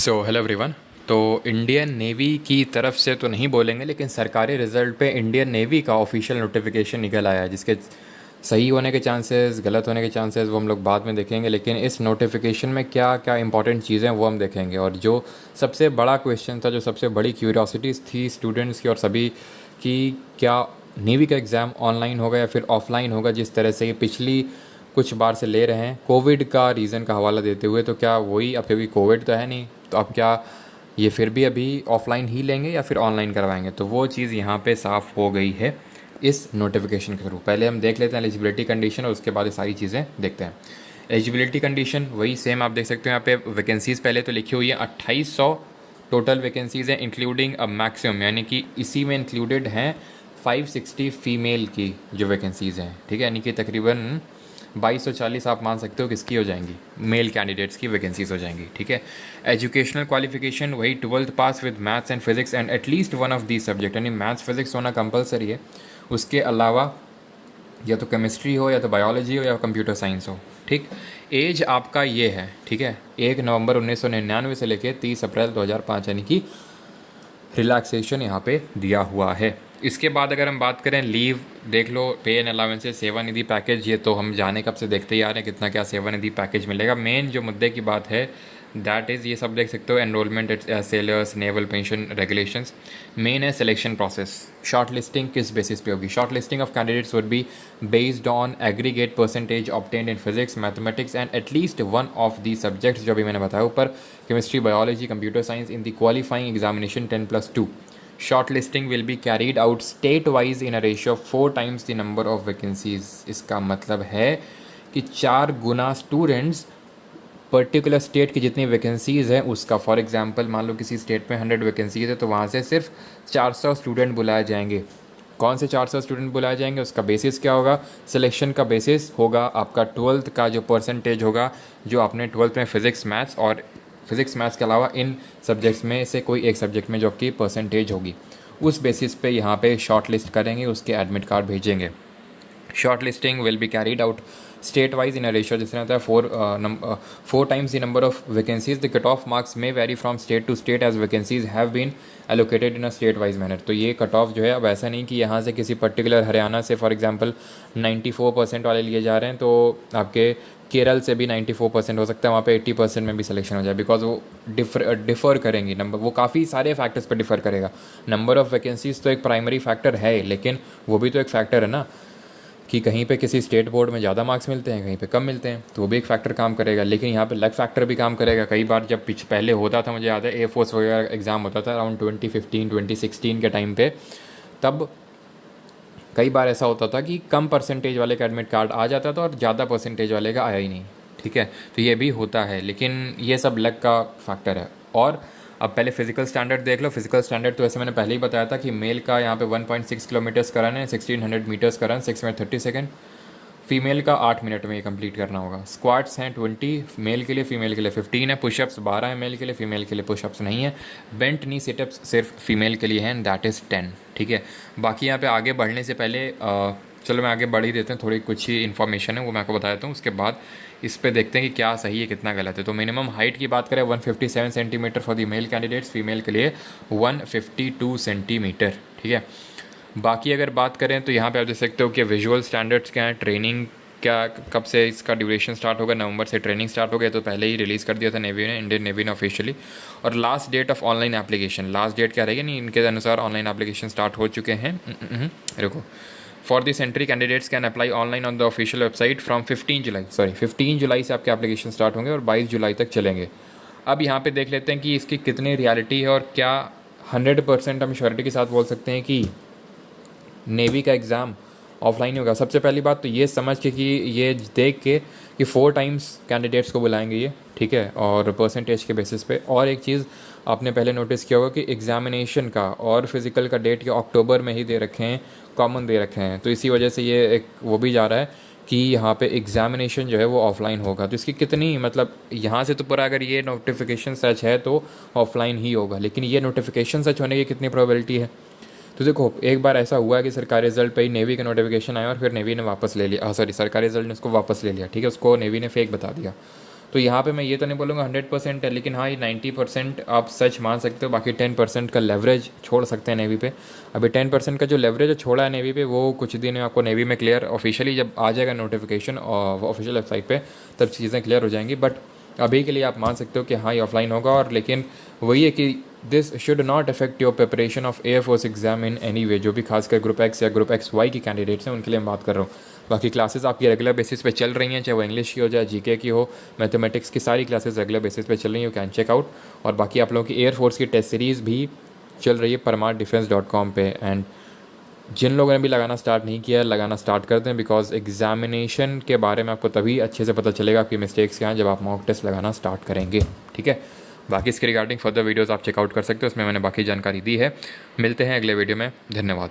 Hello everyone. तो Indian navy की तरफ से तो नहीं बोलेंगे, लेकिन सरकारी रिज़ल्ट पे इंडियन नेवी का ऑफिशियल नोटिफिकेशन निकल आया है, जिसके सही होने के चांसेस, गलत होने के चांसेस वो हम लोग बाद में देखेंगे। लेकिन इस नोटिफिकेशन में क्या क्या इंपॉर्टेंट चीज़ें हैं वो हम देखेंगे। और जो सबसे बड़ा क्वेश्चन था, जो सबसे बड़ी क्यूरियोसिटी थी स्टूडेंट्स की और सभी की, क्या नेवी का एग्ज़ाम ऑनलाइन होगा या फिर ऑफलाइन होगा, जिस तरह से ये पिछली कुछ बार से ले रहे हैं कोविड का रीज़न का हवाला देते हुए। तो क्या वही, अब क्योंकि कोविड तो है नहीं, तो अब क्या ये फिर भी अभी ऑफलाइन ही लेंगे या फिर ऑनलाइन करवाएंगे? तो वो चीज़ यहाँ पे साफ़ हो गई है इस नोटिफिकेशन के थ्रू। पहले हम देख लेते हैं एलिजिबिलिटी कंडीशन और उसके बाद ये सारी चीज़ें देखते हैं। एलिजिबिलिटी कंडीशन वही सेम आप देख सकते हो यहाँ पे। वैकेंसीज़ पहले तो लिखी हुई है 2800 टोटल वैकेंसीज़ हैं, इंक्लूडिंग अ मैक्सिमम, यानी कि इसी में इंक्लूडेड हैं 560 फीमेल की जो वैकेंसीज़ हैं, ठीक है। यानी कि तकरीबन 2240 आप मान सकते हो किसकी हो जाएंगी, मेल कैंडिडेट्स की वैकेंसीज हो जाएंगी, ठीक है। एजुकेशनल क्वालिफिकेशन वही 12th pass with maths and physics and at least one of these subject, यानी मैथ्स फिजिक्स होना कंपलसरी है। उसके अलावा या तो केमिस्ट्री हो, या तो बायोलॉजी हो, या कंप्यूटर साइंस हो, ठीक। एज आपका ये है, ठीक है, 1 नवंबर 1999 से लेकर 30 अप्रैल 2005, यानी कि रिलैक्सेशन यहाँ पे दिया हुआ है। इसके बाद अगर हम बात करें लीव, देख लो, पे एंड अलाउंसेस, सेवानिधि पैकेज, ये तो हम जाने कब से देखते ही आ रहे हैं कितना क्या सेवानिधि पैकेज मिलेगा। मेन जो मुद्दे की बात है दैट इज़, ये सब देख सकते हो, enrolment at sailors, naval pension regulations. Main है सिलेक्शन प्रोसेस। शॉर्ट लिस्टिंग किस बेसिस पे होगी? Short listing of candidates would be based on aggregate percentage obtained in physics, mathematics and at least one of the subjects जो भी मैंने बताया ऊपर, chemistry, biology, computer science, in the qualifying examination 10+2। Shortlisting will be carried out state-wise in a ratio of 4 times the number of vacancies। इसका मतलब है कि 4 गुना students particular state की जितनी वैकेंसीज़ हैं उसका। फॉर एग्जांपल मान लो किसी स्टेट में 100 वैकेंसीज है, तो वहाँ से सिर्फ 400 स्टूडेंट बुलाए जाएंगे। कौन से 400 स्टूडेंट बुलाए जाएंगे? उसका बेसिस क्या होगा? सिलेक्शन का बेसिस होगा आपका 12th का जो परसेंटेज होगा, जो आपने 12th में फिजिक्स मैथ्स, और फिजिक्स मैथ्स के अलावा इन सब्जेक्ट्स में से कोई एक सब्जेक्ट में जो आपकी परसेंटेज होगी, उस बेसिस पे यहाँ पे शॉर्ट लिस्ट करेंगे, उसके एडमिट कार्ड भेजेंगे। Short listing will be carried out state wise in a ratio, जिसने होता है 4 times the number of vacancies. The cut off marks में vary from state to state as vacancies have been allocated in a state wise manner. तो ये cut off जो है, अब ऐसा नहीं कि यहाँ से किसी पर्टिकुलर हरियाणा से फॉर एग्जांपल 94% वाले लिए जा रहे हैं, तो आपके केरल से भी 94% हो सकता है, वहाँ पे 80% में भी सिलेक्शन हो जाए, बिकॉज वो डिफ़र करेंगी नंबर, वो काफ़ी सारे फैक्टर्स पर डिफ़र करेगा। नंबर ऑफ़ वैकेंसीज तो एक प्राइमरी फैक्टर है, लेकिन वो भी तो एक फैक्टर है ना, कि कहीं पे किसी स्टेट बोर्ड में ज़्यादा मार्क्स मिलते हैं, कहीं पे कम मिलते हैं, तो वो भी एक फैक्टर काम करेगा। लेकिन यहाँ पे लक फैक्टर भी काम करेगा। कई बार जब पहले होता था, मुझे याद है एयरफोर्स वगैरह एग्ज़ाम होता था अराउंड 2015 2016 के टाइम पे, तब कई बार ऐसा होता था कि कम परसेंटेज वाले का एडमिट कार्ड आ जाता था और ज़्यादा परसेंटेज वाले का आया ही नहीं, ठीक है। तो ये भी होता है, लेकिन ये सब लक का फैक्टर है। और अब पहले फिजिकल स्टैंडर्ड देख लो। फिजिकल स्टैंडर्ड तो ऐसे मैंने पहले ही बताया था कि मेल का यहाँ पे 1.6 किलोमीटर्स का रन है, 1600 मीटर्स का रन 6 मिनट 30 सेकेंड। फीमेल का 8 मिनट में ये कंप्लीट करना होगा। स्क्वाट्स हैं 20 मेल के लिए, फीमेल के लिए 15 है। पुशअप्स 12 है मेल के लिए, फीमेल के लिए पुशअप्स नहीं है। बेंट नी सिटअप्स सिर्फ फीमेल के लिए हैं, एंड दैट इज़ 10, ठीक है। बाकी यहाँ पे आगे बढ़ने से पहले चलो मैं आगे बढ़ ही देते हैं, थोड़ी कुछ ही इन्फॉर्मेशन है वो मैं आपको बता देता हूँ, उसके बाद इस पे देखते हैं कि क्या सही है कितना गलत है। तो मिनिमम हाइट की बात करें 157 centimetre for the male candidates, female के लिए 152 सेंटीमीटर, ठीक है। बाकी अगर बात करें तो यहाँ पे आप देख सकते हो कि विजुअल स्टैंडर्ड्स क्या हैं, ट्रेनिंग क्या, कब से इसका ड्यूरेशन स्टार्ट होगा। नवंबर से ट्रेनिंग स्टार्ट हो गया, तो पहले ही रिलीज़ कर दिया था नेवी ने, इंडियन नेवी ने ऑफिशियली। और last date of online application, last date क्या रहेगी? नहीं, इनके अनुसार ऑनलाइन एप्लीकेशन स्टार्ट हो चुके हैं। रुको। For this entry candidates can apply online on the official website from 15 जुलाई से आपके एप्लीकेशन स्टार्ट होंगे और 22 जुलाई तक चलेंगे। अब यहाँ पे देख लेते हैं कि इसकी कितनी रियलिटी है, और क्या 100% हम श्योरिटी के साथ बोल सकते हैं कि नेवी का एग्ज़ाम ऑफलाइन होगा। सबसे पहली बात तो ये समझ के कि ये देख के कि 4 टाइम्स कैंडिडेट्स को बुलाएंगे ये, ठीक है, और परसेंटेज के बेसिस पे। और एक चीज़ आपने पहले नोटिस किया होगा कि एग्ज़ामिनेशन का और फिज़िकल का डेट ये अक्टूबर में ही दे रखे हैं, कॉमन दे रखे हैं, तो इसी वजह से ये एक वो भी जा रहा है कि यहाँ पे एग्ज़ामिनेशन जो है वो ऑफलाइन होगा। तो इसकी कितनी, मतलब यहाँ से तो पूरा, अगर ये नोटिफिकेशन सच है तो ऑफलाइन ही होगा, लेकिन ये नोटिफिकेशन सच होने की कितनी प्रोबेबिलिटी है? तो देखो, एक बार ऐसा हुआ कि सरकारी रिजल्ट पे ही नेवी का नोटिफिकेशन आया और फिर नेवी ने वापस ले लिया, सॉरी, सरकारी रिजल्ट ने उसको वापस ले लिया, ठीक है, उसको नेवी ने फेक बता दिया। तो यहाँ पे मैं ये तो नहीं बोलूँगा 100% है, लेकिन हाँ ये 90% आप सच मान सकते हो। बाकी 10% का लेवरेज छोड़ सकते हैं नेवी पे। अभी 10% का जो लेवरेज छोड़ा है नेवी पे, वो कुछ दिन में आपको नेवी में क्लियर ऑफिशियली जब आ जाएगा नोटिफिकेशन ऑफिशियल वेबसाइट पे, तब चीज़ें क्लियर हो जाएंगी। बट अभी के लिए आप मान सकते हो कि हाँ ये ऑफलाइन होगा। और लेकिन वही है कि this should not affect your preparation of air force exam in any way. जो भी खासकर ग्रुप एक्स या ग्रुप एक्स वाई की कैंडिडेट्स हैं उनके लिए मैं बात कर रहा हूँ। बाकी क्लासेस आपकी रेगुलर बेसिस पे चल रही हैं, चाहे वो इंग्लिश की हो, चाहे जीके की हो, मैथमेटिक्स की सारी क्लासेस रेगुलर बेसिस पे चल रही हैं, यू कैन चेक आउट। और बाकी आप लोगों की एयरफोर्स की टेस्ट सीरीज़ भी चल रही है parmardefense.com पे। एंड जिन लोगों ने भी लगाना स्टार्ट नहीं किया, लगाना स्टार्ट कर दें, बिकॉज एग्जामिनेशन के बारे में आपको तभी अच्छे से पता चलेगा आपकी मिस्टेक्स क्या हैं जब आप मॉक टेस्ट लगाना स्टार्ट करेंगे। ठीक है, बाकी इसके रिगार्डिंग फर्दर वीडियोस आप चेकआउट कर सकते हो, उसमें मैंने बाकी जानकारी दी है। मिलते हैं अगले वीडियो में, धन्यवाद।